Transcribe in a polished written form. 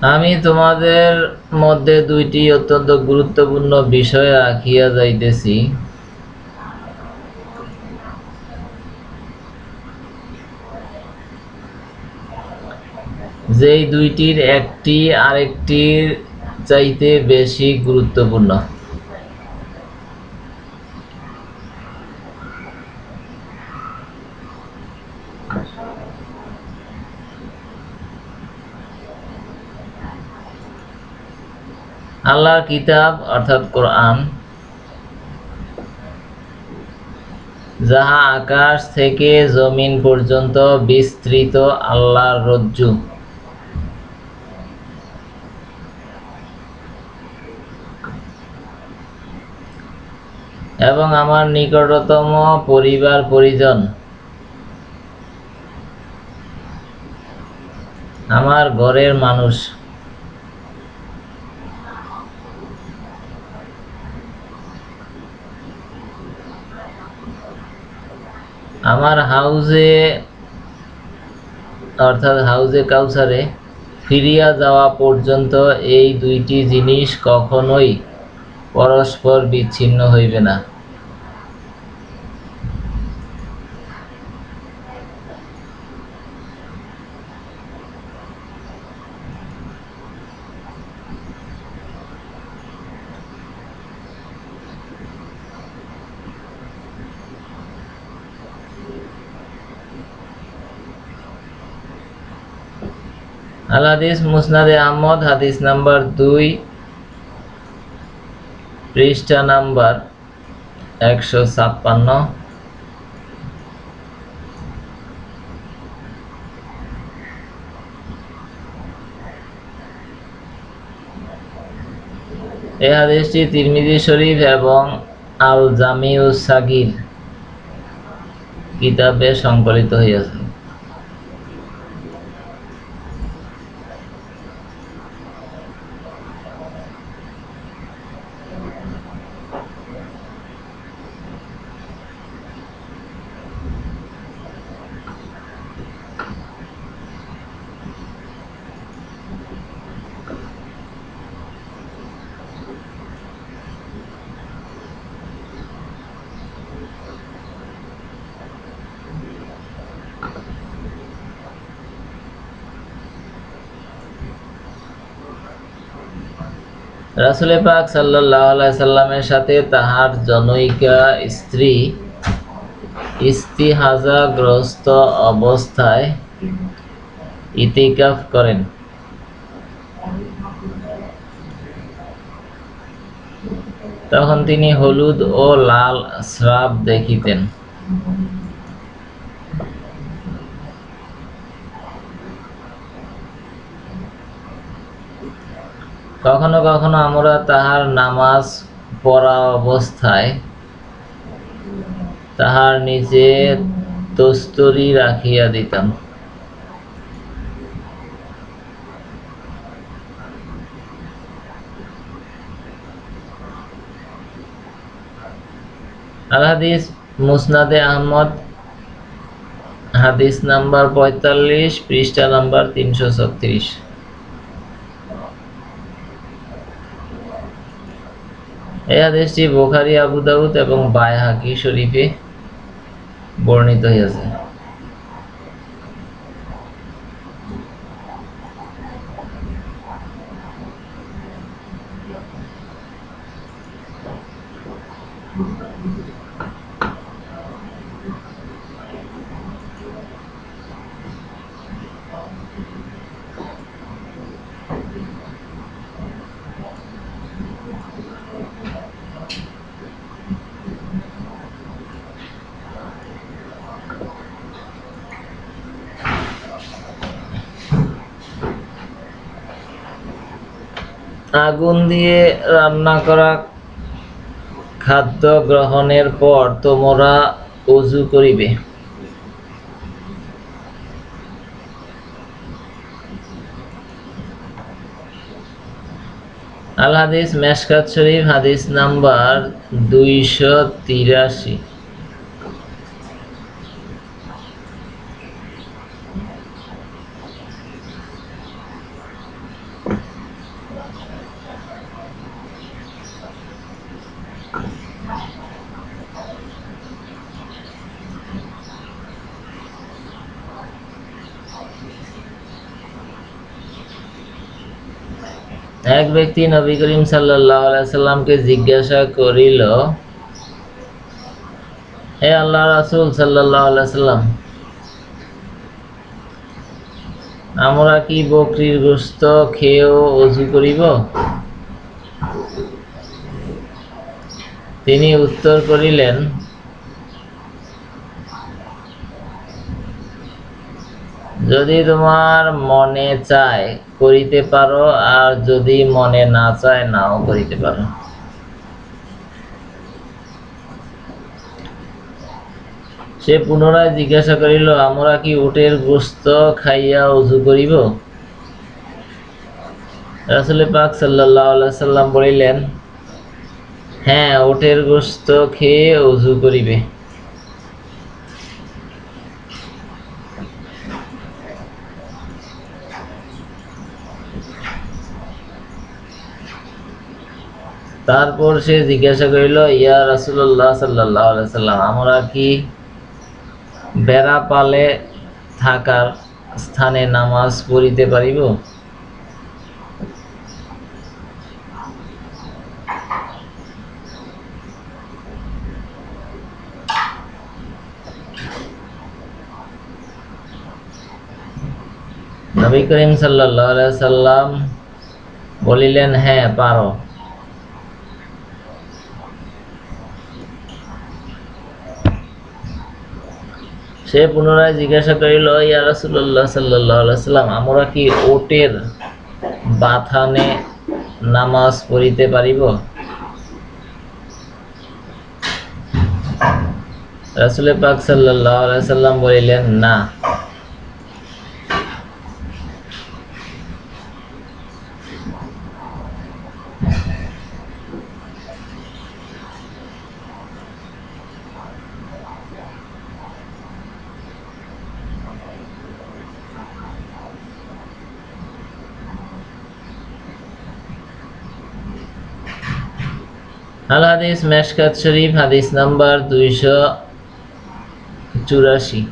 আমি তোমাদের মধ্যে দুইটি অত্যন্ত গুরুত্বপূর্ণ বিষয় রাখিয়া যাইতেছি, যেই দুইটির একটি আরেকটির চাইতে বেশি গুরুত্বপূর্ণ। আল্লাহর কিতাব অর্থাৎ কোরআন, যাহা আকাশ থেকে জমিন পর্যন্ত বিস্তৃত আল্লাহর রজ্জু, এবং আমার নিকটতম পরিবার পরিজন, আমার ঘরের মানুষ, আমার হাউজে অর্থাৎ হাউজে কাউসারে ফিরিয়া যাওয়া পর্যন্ত এই দুইটি জিনিস কখনোই পরস্পর বিচ্ছিন্ন হইবে না। আল হাদিস মুসনাদে আহমদ, হাদিস নাম্বার 2, পৃষ্ঠা নাম্বার 156। এই হাদিসটি তিরমিজি শরীফ এবং আল জামিউস সাগীর কিতাবে সংকলিত হইয়াছে। রাসূল পাক সাল্লাল্লাহু আলাইহি সাল্লামের সাথে তাহার জনৈকা স্ত্রী ইস্তিহাজাগ্রস্ত অবস্থায় ইতিকাফ করেন। তখন তিনি হলুদ ও লাল স্রাব দেখিতেন। কখনো কখনো আমরা তাহার নামাজ পড়া অবস্থায় তাহার নিচে তস্তরি রাখিয়া দিতাম। আল হাদিস মুসনাদে আহমদ, হাদিস নাম্বার 45, পৃষ্ঠা নাম্বার 336। এই হাদিসটি বুখারী, আবু দাউদ এবং বাইহাকী শরীফে বর্ণিত হয়েছে। আগুন দিয়ে রান্না করা খাদ্য গ্রহণের পর তোমরা ওযু করিবে। আল হাদিস মেশকাত শরীফ, হাদিস নাম্বার 283। এক ব্যক্তি নবী করিম সাল্লাল্লাহু আলাইহি সাল্লামকে জিজ্ঞাসা করিল, হে আল্লাহ রাসূল সাল্লাল্লাহু আলাইহি সাল্লাম, আমরা কি বকরির গোশত খেয়েও ওযু করিব? তিনি উত্তর করিলেন, যদি তোমার মনে চায় করিতে পারো, আর যদি মনে না চায় নাও করিতে পারো। সে পুনরায় জিজ্ঞাসা করিল, আমরা কি উটের গোশত খাইয়া ওযু করিব? রাসূল পাক সাল্লাল্লাহু আলাইহি সাল্লাম বলিলেন, হ্যাঁ, উটের গোশত খেয়ে ওযু করিবে। তারপর সে জিজ্ঞাসা করিল, ইয়া রাসূলুল্লাহ সাল্লাল্লাহু আলাইহি সাল্লাম, আমরা কি বেড়া পালে থাকার স্থানে নামাজ পড়িতে পারিব? নবী করিম সাল্লাল্লাহু আলাইহি সাল্লাম বলিলেন, হ্যাঁ, পারো। সে পুনরায় জিজ্ঞাসা করিল, ইয়া রাসূলুল্লাহ সাল্লাল্লাহু আলাইহি সাল্লাম, আমরা কি ওটের বাথানে নামাজ পড়িতে পারিব? রাসূল পাক সাল্লাল্লাহু আলাইহি সাল্লাম বলিলেন, না। আল হাদিস মেশকাত শরীফ, হাদিস নাম্বার 284।